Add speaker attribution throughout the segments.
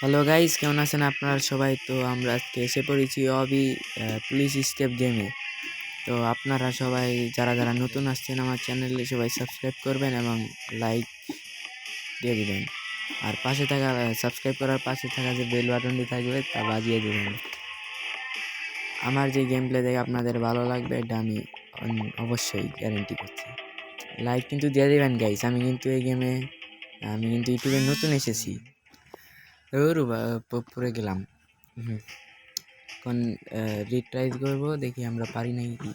Speaker 1: Hello guys, কেমন আছেন আপনারা সবাই? তো আমরা আজকে এসে পড়েছি অবি পুলিশ স্টেপ গেমে। তো আপনারা সবাই যারা যারা নতুন আসছেন আমার চ্যানেলে সবাই সাবস্ক্রাইব করবেন এবং লাইক দিয়ে দিবেন। আর পাশে থাকা সাবস্ক্রাইব করার পাশে থাকা যে বেল বাটনটি থাকবে তা বাজিয়ে দিবেন। আমার যে গেম প্লে দেখে আপনাদের ভালো লাগবে এটা আমি অবশ্যই গ্যারেন্টি করছি। লাইক কিন্তু দিয়ে দিবেন গাইস। আমি কিন্তু ইউটিউবে নতুন এসেছি। পড়ে গেলাম। এখন রিট্রাই করবো, দেখি আমরা পারি নাকি।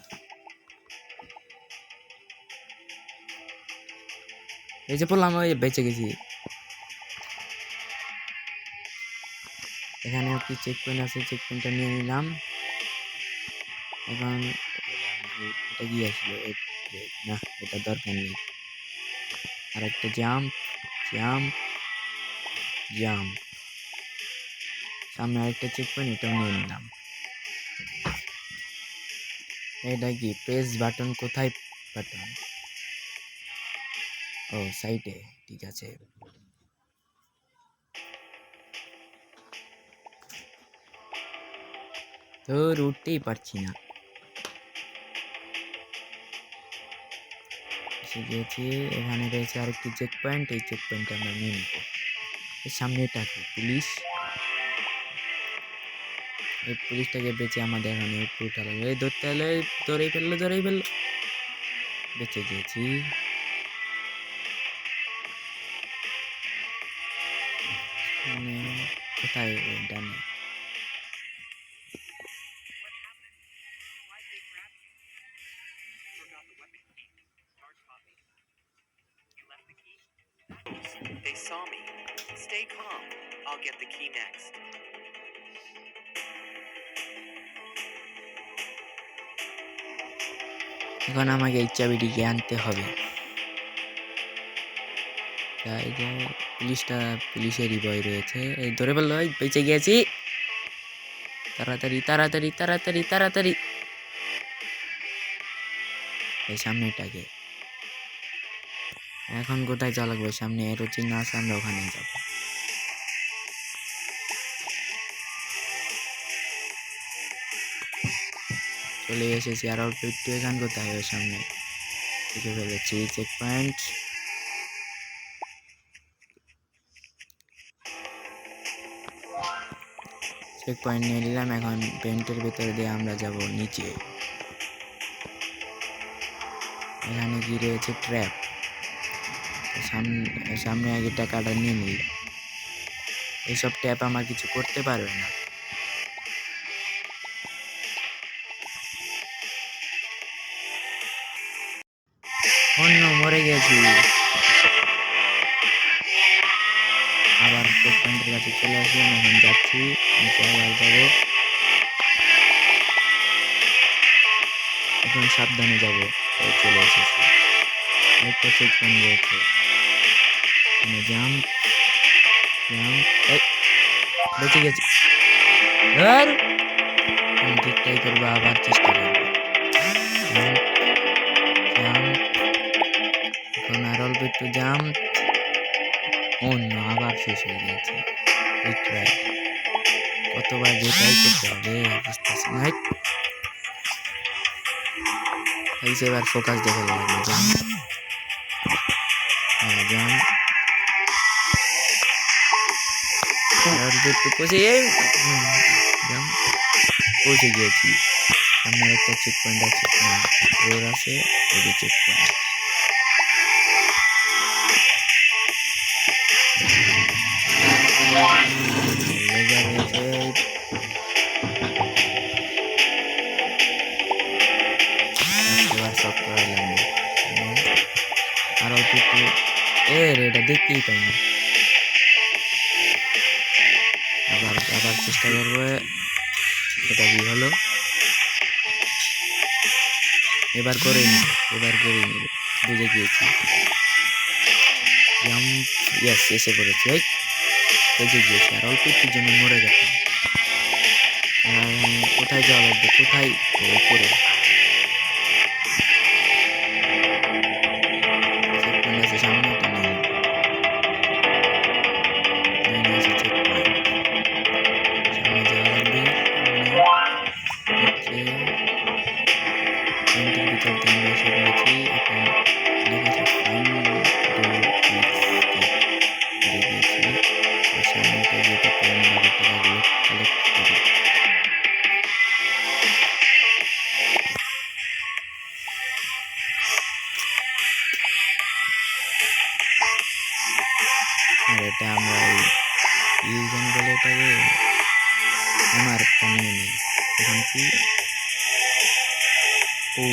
Speaker 1: এই যে বললাম, ওই বেঁচে গেছি। এখানে একটি চেক পয়েন্ট আছে, চেক পয়েন্টটা নিয়ে নিলাম। এখন এটা কি আসলো? না, এটা দরকার নেই। আর একটা জাম্প জাম্প জাম্প, সামনে আরেকটা চেক পয়েন্ট, এটাও নিয়ে নিলাম। এটা কি প্রেস বাটন? কোথায় বাটন? ও, সাইডে। ঠিক আছে। তো উঠতেই পারছি না। এসে গিয়েছি। এখানে রয়েছে আরেকটি চেক পয়েন্ট, এই চেক পয়েন্টটা আমরা নিয়ে নিব। এর সামনে এটা কি পুলিশ? এই পুলিশটাকে বেঁচে আমাদের এখন একটু উঠা লাগবে। এই ধরতে হলে ধরেই ফেললো। বেঁচে গিয়েছি। কোথায়? ডানে।
Speaker 2: They saw me. Stay calm. I'll get the key next.
Speaker 1: এখন আমাকে এই চাবিটিকে আনতে হবে। এই যে পুলিশেরই ভয় রয়েছে। এই ধরে ফেললো, বেঁচে গিয়েছি। তাড়াতাড়ি তাড়াতাড়ি তাড়াতাড়ি তাড়াতাড়ি। এই সামনেটাকে এখন কোথায় যাওয়া লাগবে? সামনে এরো চিহ্ন আছে, আমরা ওখানে যাবো। চলে এসেছি। আর অল্প একটু। এখান কোথায়? ওই সামনে দেখে ফেলেছি চেক পয়েন্ট। চেক পয়েন্ট নিয়ে নিলাম। এখন পেন্টের ভেতরে দিয়ে আমরা যাব নিচে। এখানে কি রয়েছে? ট্র্যাপ। সামনে আগে টাকাটা নিয়ে নিই। এইসব ট্যাপ আমার কিছু করতে পারবে না। অন্য মরে গেছি। আবার চেক পয়েন্টের কাছে চলে আসলাম। এখন যাচ্ছি নিচে, আবার যাবো। এখন সাবধানে যাবো। চলে এসেছি। একটা চেক পয়েন্ট রয়েছে। Jump jump. বেঁচে গেছি। আর ঠিকটাই করবো, আবার চেষ্টা করবো। এখন আর অল্প একটু জাম্প। অন্য আবার শেষ হয়ে গেছে। কতবার যেটাই করতে হবে বুঝতেছি না। এবার ফোকাস দেখে লাগবে। Jump jump. পৌঁছে গিয়েছি। সামনে একটা চেক পয়েন্ট আছে, না রোড আছে, ওই যে চেক পয়েন্ট। আর অল্প একটু। এটা দেখতেই পাইনি। আবার চেষ্টা করবো। এটা কি হলো? এবার করে নিব। বুঝে গিয়েছি। জাম্প। এসে পড়েছি। বুঝে গিয়েছি। আর অল্প একটুর জন্য মরে গেলাম। কোথায় যাওয়া লাগবে? কোথায়? উপরে। সামনে এটা নিয়ে নিয়ে নিয়েছি চেক পয়েন্ট। কি যেন বলে এটাকে, আমার মনে নেই। এখন কি ও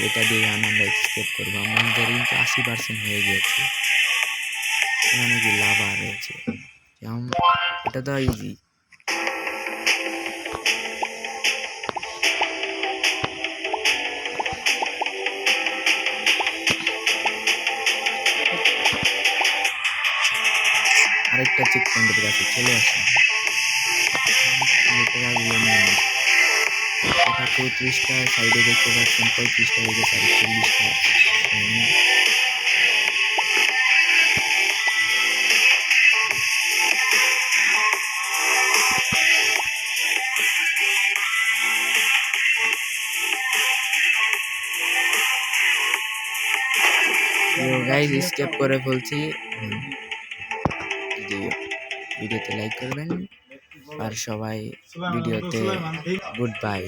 Speaker 1: এটা দিয়ে আমরা স্কেপ করবো। আমাদের কিন্তু 80% হয়ে গিয়েছে। এখানে কি লাভা রয়েছে, এটা তো ইজি। আরেকটা চেক পয়েন্টের কাছে চলে আসে। এটা 34টা সাইডে দেখতে পাচ্ছেন, 35টা হয়ে গেছে, 40টা। গাইজ স্কেপ করে ফেলছি। ভিডিওতে লাইক করবেন আর সবাই ভিডিওতে গুড বাই।